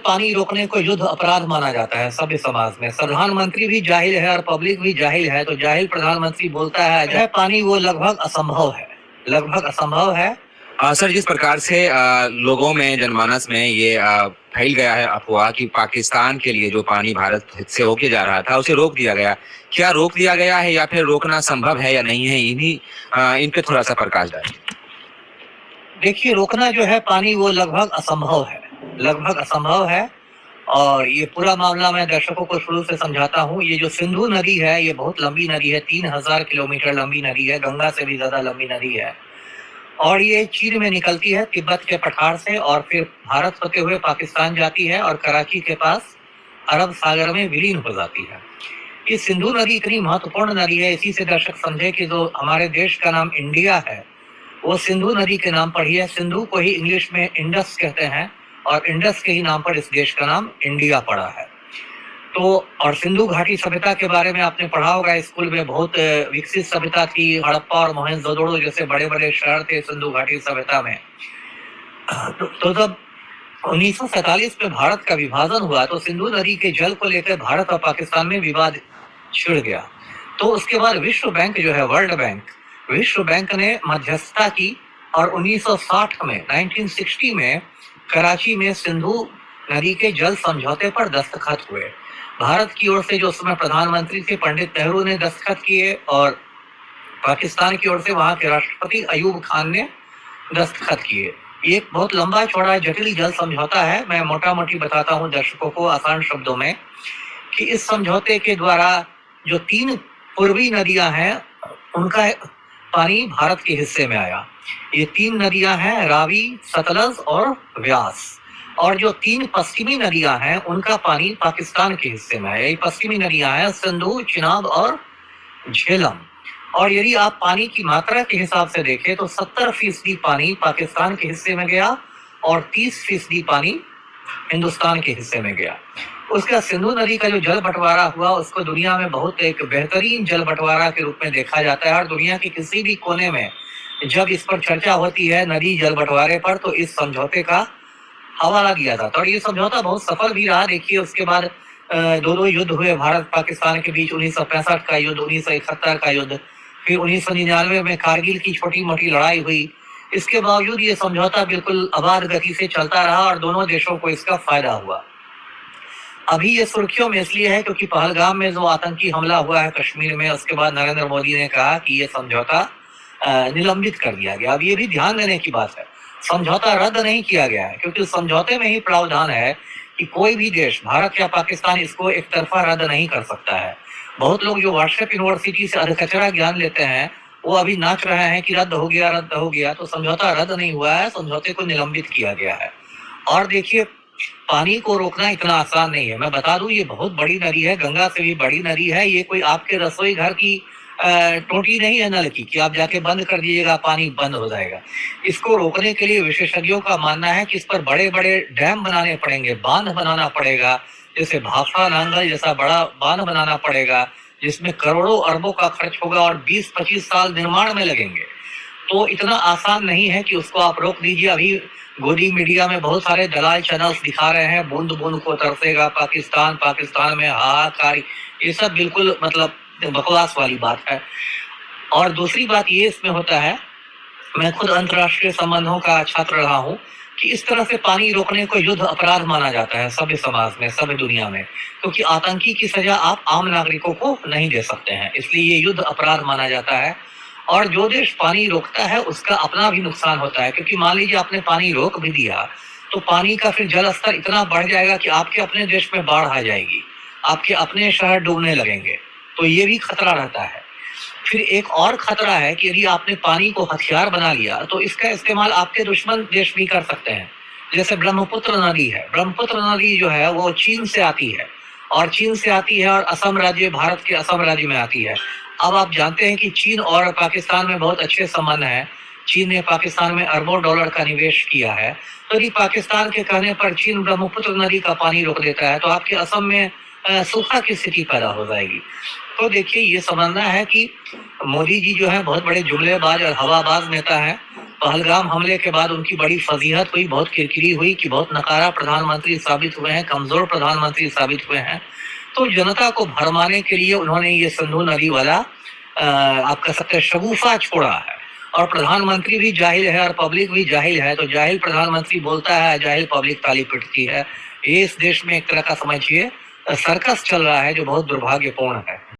पानी रोकने को युद्ध अपराध माना जाता है सभ्य समाज में। प्रधानमंत्री भी जाहिल है और पब्लिक भी जाहिल है, तो जाहिल प्रधानमंत्री बोलता है जो है पानी, वो लगभग असंभव है, लगभग असंभव है। सर, जिस प्रकार से लोगों में, जनमानस में ये फैल गया है अफवाह कि पाकिस्तान के लिए जो पानी भारत से होके जा रहा था उसे रोक दिया गया, क्या रोक दिया गया है या फिर रोकना संभव है या नहीं है, इन पे थोड़ा सा प्रकाश डालिए। देखिए, रोकना जो है पानी, वो लगभग असंभव है, लगभग असंभव है। और ये पूरा मामला मैं दर्शकों को शुरू से समझाता हूँ। ये जो सिंधु नदी है, ये बहुत लंबी नदी है, 3000 किलोमीटर लंबी नदी है, गंगा से भी ज्यादा लंबी नदी है। और ये चीन में निकलती है तिब्बत के पठार से, और फिर भारत होते हुए पाकिस्तान जाती है और कराची के पास अरब सागर में विलीन हो जाती है। ये सिंधु नदी इतनी महत्वपूर्ण नदी है, इसी से दर्शक समझे कि जो हमारे देश का नाम इंडिया है वो सिंधु नदी के नाम पर ही है। सिंधु को ही इंग्लिश में इंडस कहते हैं, और इंडस के ही नाम पर इस देश का नाम इंडिया पड़ा है। तो और सिंधु घाटी सभ्यता के बारे में आपने पढ़ा होगा स्कूल में, बहुत विकसित सभ्यता थी। हड़प्पा और मोहनजोदड़ो जैसे बड़े बड़े शहर थे सिंधु घाटी सभ्यता में। तो जब 1947 में भारत का विभाजन हुआ तो सिंधु नदी के जल को लेकर भारत और पाकिस्तान में विवाद छिड़ गया। तो उसके बाद विश्व बैंक जो है, वर्ल्ड बैंक, विश्व बैंक ने मध्यस्थता की और 1960 में 1960 में कराची में सिंधु नदी के जल समझौते पर दस्तखत हुए। भारत की ओर से जो उसमें प्रधानमंत्री थे पंडित नेहरू ने दस्तखत किए, और पाकिस्तान की ओर से वहां के राष्ट्रपति अयूब खान ने दस्तखत किए। एक बहुत लंबा चौड़ा जटिल जल समझौता है। मैं मोटा मोटी बताता हूँ दर्शकों को आसान शब्दों में कि इस समझौते के द्वारा जो 3 पूर्वी नदियां हैं उनका पानी भारत के हिस्से में आया। ये 3 नदियां हैं, रावी, सतलज और व्यास। और जो 3 पश्चिमी नदियां हैं उनका पानी पाकिस्तान के हिस्से में आया। ये पश्चिमी नदियां हैं सिंधु, चिनाब और झेलम। और यदि आप पानी की मात्रा के हिसाब से देखें तो 70% पानी पाकिस्तान के हिस्से में गया और 30% पानी हिंदुस्तान के हिस्से में गया। उसका सिंधु नदी का जो जल बंटवारा हुआ उसको दुनिया में बहुत एक बेहतरीन जल बंटवारा के रूप में देखा जाता है। और दुनिया के किसी भी कोने में जब इस पर चर्चा होती है नदी जल बंटवारे पर, तो इस समझौते का हवाला दिया जाता है। और ये समझौता बहुत सफल भी रहा। देखिए, उसके बाद 2 युद्ध हुए भारत पाकिस्तान के बीच, 1965 का युद्ध, 1971 का युद्ध, फिर 1999 में कारगिल की छोटी मोटी लड़ाई हुई। इसके बावजूद ये समझौता बिल्कुल अबाध गति से चलता रहा और दोनों देशों को इसका फायदा हुआ। अभी ये सुर्खियों में इसलिए है क्योंकि पहलगाम में जो आतंकी हमला हुआ है कश्मीर में, उसके बाद नरेंद्र मोदी ने कहा कि ये समझौता निलंबित कर दिया गया। अब ये भी ध्यान देने की बात है, समझौता रद्द नहीं किया गया है, क्योंकि समझौते में ही प्रावधान है कि कोई भी देश, भारत या पाकिस्तान, इसको एक तरफा रद्द नहीं कर सकता है। बहुत लोग जो व्हाट्सएप यूनिवर्सिटी से अधकचरा ज्ञान लेते हैं वो अभी नाच रहे हैं कि रद्द हो गया, रद्द हो गया। तो समझौता रद्द नहीं हुआ है, समझौते को निलंबित किया गया है। और देखिए, पानी को रोकना इतना आसान नहीं है। मैं बता दूं, ये बहुत बड़ी नदी है, गंगा से भी बड़ी नदी है। ये कोई आपके रसोई घर की टोटी नहीं है नल की कि आप जाके बंद कर दीजिएगा पानी बंद हो जाएगा। इसको रोकने के लिए विशेषज्ञों का मानना है कि इस पर बड़े बड़े डैम बनाने पड़ेंगे, बांध बनाना पड़ेगा, जैसे भाखड़ा नांगल जैसा बड़ा बांध बनाना पड़ेगा, जिसमें करोड़ों अरबों का खर्च होगा और 20-25 साल निर्माण में लगेंगे। तो इतना आसान नहीं है कि उसको आप रोक दीजिए। अभी गोदी मीडिया में बहुत सारे दलाल चैनल्स दिखा रहे हैं बूंद बूंद को तरसेगा पाकिस्तान, पाकिस्तान में हाहाकार। ये सब बिल्कुल मतलब बकवास वाली बात है। और दूसरी बात ये इसमें होता है, मैं खुद अंतर्राष्ट्रीय संबंधों का छात्र रहा हूँ, कि इस तरह से पानी रोकने को युद्ध अपराध माना जाता है सभ्य समाज में, सभ्य दुनिया में, क्योंकि आतंकी की सजा आप आम नागरिकों को नहीं दे सकते हैं, इसलिए ये युद्ध अपराध माना जाता है। और जो देश पानी रोकता है उसका अपना भी नुकसान होता है, क्योंकि मान लीजिए आपने पानी रोक भी दिया तो पानी का फिर जल स्तर इतना बढ़ जाएगा कि आपके अपने देश में बाढ़ आ जाएगी, आपके अपने शहर डूबने लगेंगे। तो ये भी खतरा रहता है। फिर एक और खतरा है कि यदि आपने पानी को हथियार बना लिया तो इसका इस्तेमाल आपके दुश्मन देश भी कर सकते हैं। जैसे ब्रह्मपुत्र नदी है, ब्रह्मपुत्र नदी जो है वो चीन से आती है, और चीन से आती है और असम राज्य, भारत के असम राज्य में आती है। अब आप जानते हैं कि चीन और पाकिस्तान में बहुत अच्छे संबंध हैं। चीन ने पाकिस्तान में अरबों डॉलर का निवेश किया है। तो यदि पाकिस्तान के कहने पर चीन ब्रह्मपुत्र नदी का पानी रोक देता है तो आपके असम में सूखा की स्थिति पैदा हो जाएगी। तो देखिए, ये समझना है कि मोदी जी जो है बहुत बड़े जुमलेबाज और हवाबाज नेता हैं। पहलगाम हमले के बाद उनकी बड़ी फजीहत हुई, बहुत किरकिरी हुई कि बहुत नकारा प्रधानमंत्री साबित हुए हैं, कमजोर प्रधानमंत्री साबित हुए हैं। तो जनता को भरमाने के लिए उन्होंने ये सिंधु नदी वाला आप कह सकते हैं शगुफा छोड़ा है। और प्रधानमंत्री भी जाहिल है और पब्लिक भी जाहिल है, तो जाहिल प्रधानमंत्री बोलता है, जाहिल पब्लिक ताली पीटती है। ये इस देश में एक तरह का समझिए सर्कस चल रहा है, जो बहुत दुर्भाग्यपूर्ण है।